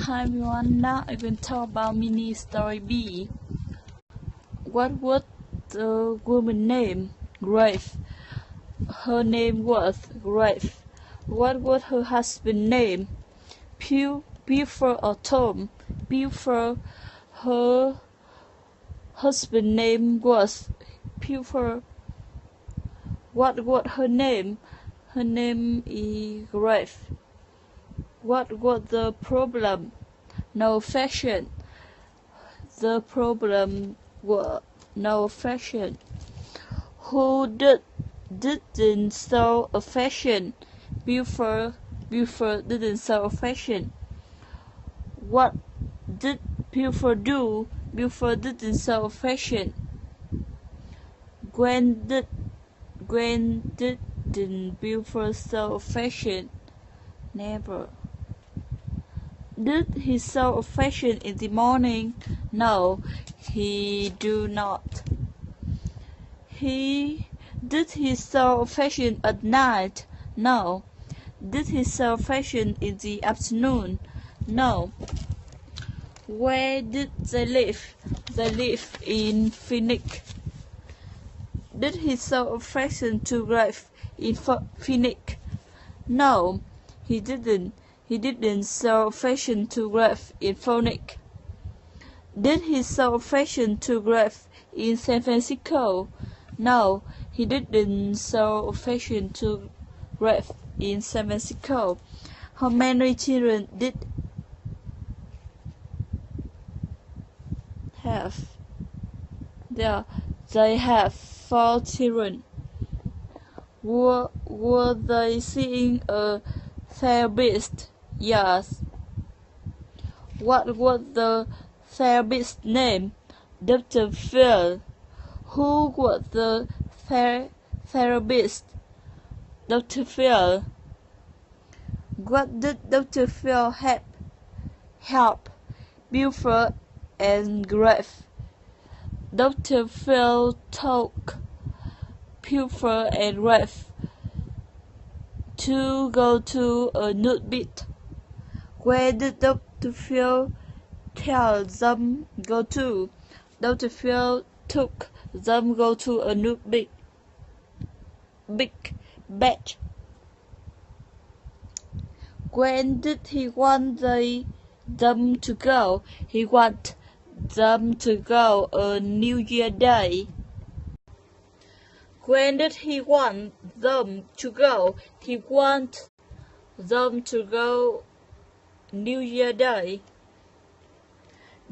Hi everyone, now I will talk about mini story B. What was the woman's name? Grace. Her name was Grace. What was her husband's name? Buford or Tom? Buford. Her husband's name was Buford. What was her name? Her name is Grace. What was the problem? No fashion. The problem was no fashion. Who didn't sell a fashion? Buford didn't sell a fashion. What did Buford do? Buford didn't sell a fashion. When didn't Buford sell a fashion? Never. Did he sell a fashion in the morning? No, he do not. Did he sell a fashion at night? No. Did he sell fashion in the afternoon? No. Where did they live? They live in Phoenix. Did he sell a fashion to Grace in Phoenix? No, he didn't. He didn't sell fashion to Grace in Phoenix. Did he sell fashion to Grace in San Francisco? No, he didn't sell fashion to Grace in San Francisco. How many children did have? They have 4 children. Were they seeing a therapist? Yes. What was the therapist's name? Dr. Phil. Who was the therapist? Dr. Phil. What did Dr. Phil help Buford and Grace? Dr. Phil took Buford and Grace to go to a nude beach. Where did Dr. Phil tell them go to? Dr. Phil took them go to a nude beach. When did he want them to go? He want them to go on New Year Day. When did he want them to go? He want them to go New Year Day.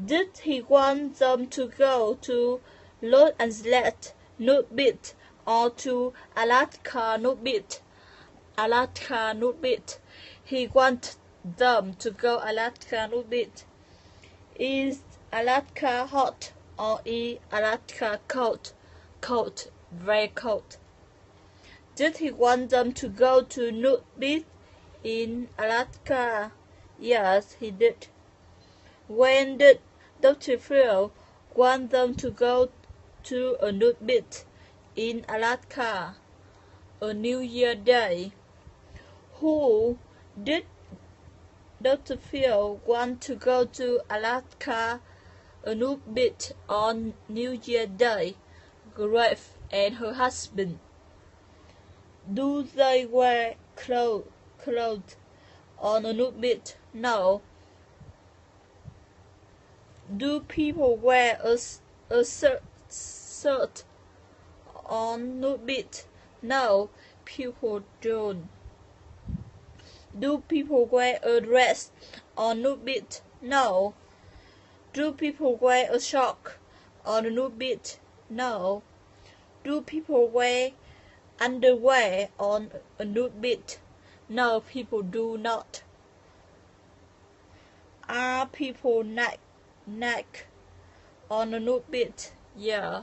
Did he want them to go to Los Angeles nude beach or to Alaska nude beach? Alaska nude beach. He want them to go Alaska nude beach. Is Alaska hot or is Alaska cold? Cold, very cold. Did he want them to go to nude beach in Alaska? Yes, he did. When did Dr. Phil want them to go to a nude beach in Alaska? On New Year Day. Who did Dr. Phil want to go to Alaska a nude beach on New Year Day? Grace and her husband. Do they wear clothes on a nude beach? No. Do people wear a shirt on nude beach? No, people don't. Do people wear a dress on nude beach? No. Do people wear a sock on a nude beach? No. Do people wear underwear on a nude beach? No, people do not. Are people naked on a nude beach? Yeah.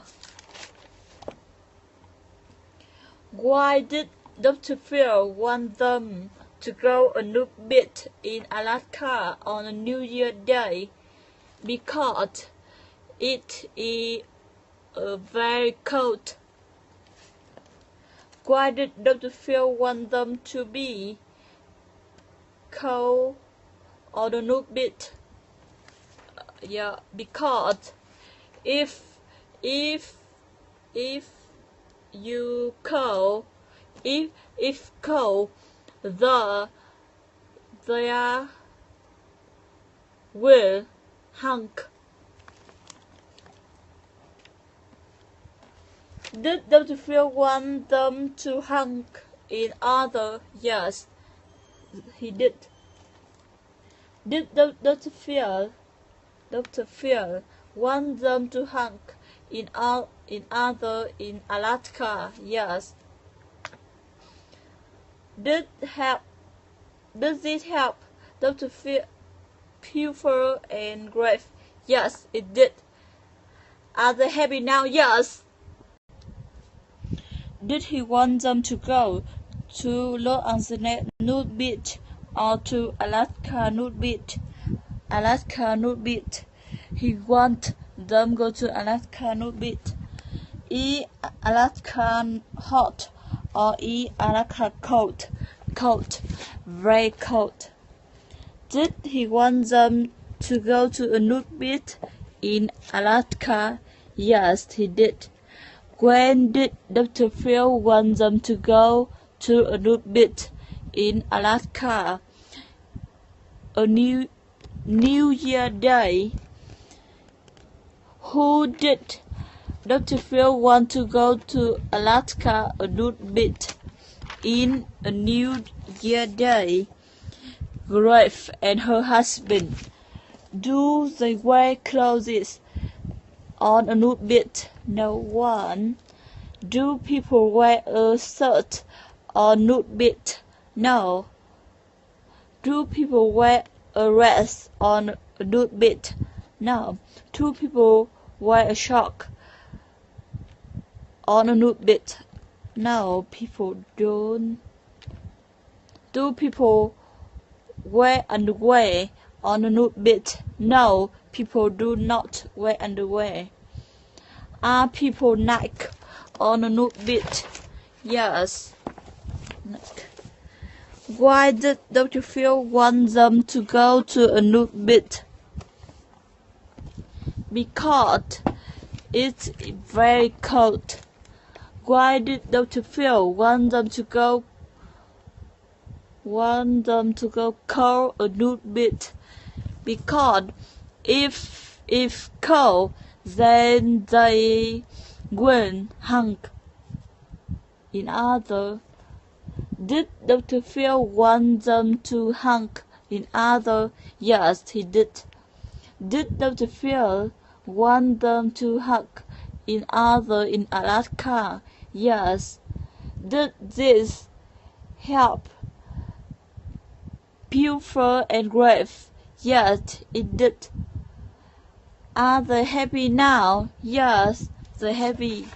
Why did Dr. Phil want them to go a nude beach in Alaska on a New Year Day? Because it is very cold. Why did Dr. Phil want them to be cold on the nude beach? yeah, because if you call their will hunk. Did Dr. Phil want them to hunk in other? Yes, he did. Did Dr. Phil want them to hunk in other in Alaska? Yes. Did it help Dr. Phil Puffer and Grave? Yes, it did. Are they happy now? Yes. Did he want them to go to Los Angeles Nude Beach or to Alaska Nude Beach? Alaska Nude Beach. He want them go to Alaska Nude Beach. E Alaska hot or E Alaska cold? Cold, very cold. Did he want them to go to a nude beach in Alaska? Yes, he did. When did Dr. Phil want them to go to a nude beach in Alaska? A New Year Day. Who did Dr. Phil want to go to Alaska a nude beach in a New Year Day? Grave and her husband. Do they wear clothes on a nude beach? No one. Do people wear a shirt on nude beach? No. Do people wear a dress on a nude beach? No. Do people wear a sock on a nude beach? No, people don't. Do people wear underwear on a nude beach? No, people do not wear underwear. Are people naked on a nude beach? Yes. Why did Dr. Phil want them to go to a nude beach? Because it's very cold. Why did Dr. Phil want them to go cold a nude beach? Because if cold, then they will hunk in other. Did Dr. Phil want them to hunk in other? Yes, he did. Did Dr. Phil want them to hunk in other in Alaska? Yes. Did this help Puffer and Grave? Yes, it did. Are they happy now? Yes, they're happy.